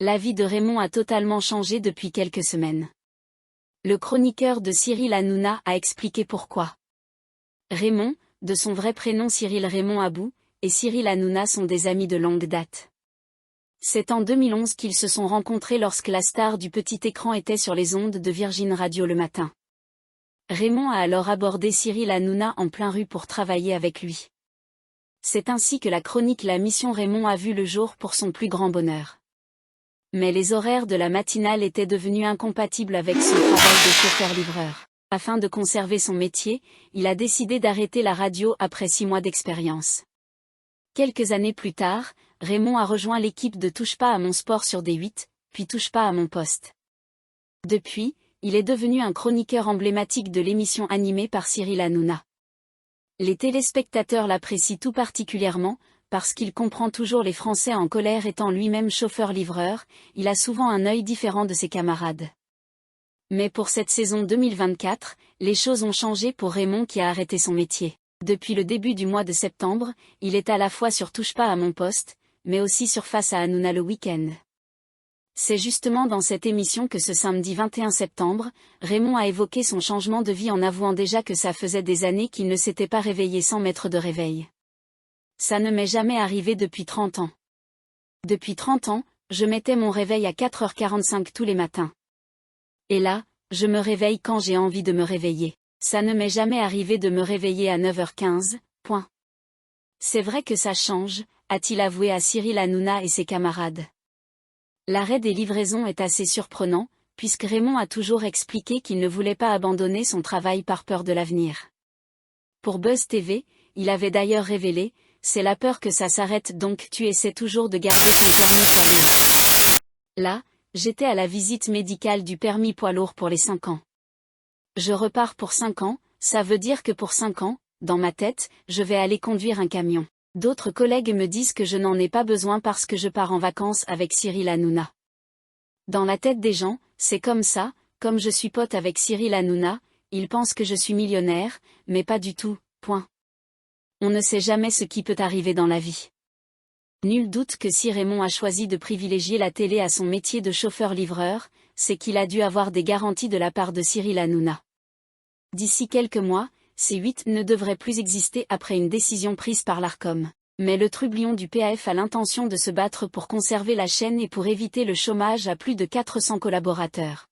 La vie de Raymond a totalement changé depuis quelques semaines. Le chroniqueur de Cyril Hanouna a expliqué pourquoi. Raymond, de son vrai prénom Cyril Raymond Abou, et Cyril Hanouna sont des amis de longue date. C'est en 2011 qu'ils se sont rencontrés lorsque la star du petit écran était sur les ondes de Virgin Radio le matin. Raymond a alors abordé Cyril Hanouna en plein rue pour travailler avec lui. C'est ainsi que la chronique La Mission Raymond a vu le jour pour son plus grand bonheur. Mais les horaires de la matinale étaient devenus incompatibles avec son travail de chauffeur-livreur. Afin de conserver son métier, il a décidé d'arrêter la radio après 6 mois d'expérience. Quelques années plus tard, Raymond a rejoint l'équipe de Touche pas à mon sport sur D8, puis Touche pas à mon poste. Depuis, il est devenu un chroniqueur emblématique de l'émission animée par Cyril Hanouna. Les téléspectateurs l'apprécient tout particulièrement, parce qu'il comprend toujours les Français en colère. Étant lui-même chauffeur-livreur, il a souvent un œil différent de ses camarades. Mais pour cette saison 2024, les choses ont changé pour Raymond qui a arrêté son métier. Depuis le début du mois de septembre, il est à la fois sur Touche pas à mon poste, mais aussi sur Face à Hanouna le week-end. C'est justement dans cette émission que ce samedi 21 septembre, Raymond a évoqué son changement de vie en avouant déjà que ça faisait des années qu'il ne s'était pas réveillé sans mettre de réveil. Ça ne m'est jamais arrivé depuis 30 ans. Depuis 30 ans, je mettais mon réveil à 4h45 tous les matins. Et là, je me réveille quand j'ai envie de me réveiller. Ça ne m'est jamais arrivé de me réveiller à 9h15, point. C'est vrai que ça change, a-t-il avoué à Cyril Hanouna et ses camarades. L'arrêt des livraisons est assez surprenant, puisque Raymond a toujours expliqué qu'il ne voulait pas abandonner son travail par peur de l'avenir. Pour Buzz TV, il avait d'ailleurs révélé « C'est la peur que ça s'arrête donc tu essaies toujours de garder ton permis poids lourd. » Là, j'étais à la visite médicale du permis poids lourd pour les 5 ans. Je repars pour 5 ans, ça veut dire que pour 5 ans, dans ma tête, je vais aller conduire un camion. D'autres collègues me disent que je n'en ai pas besoin parce que je pars en vacances avec Cyril Hanouna. Dans la tête des gens, c'est comme ça, comme je suis pote avec Cyril Hanouna, ils pensent que je suis millionnaire, mais pas du tout, point. On ne sait jamais ce qui peut arriver dans la vie. Nul doute que si Raymond a choisi de privilégier la télé à son métier de chauffeur-livreur, c'est qu'il a dû avoir des garanties de la part de Cyril Hanouna. D'ici quelques mois, C8 ne devrait plus exister après une décision prise par l'Arcom. Mais le trublion du PAF a l'intention de se battre pour conserver la chaîne et pour éviter le chômage à plus de 400 collaborateurs.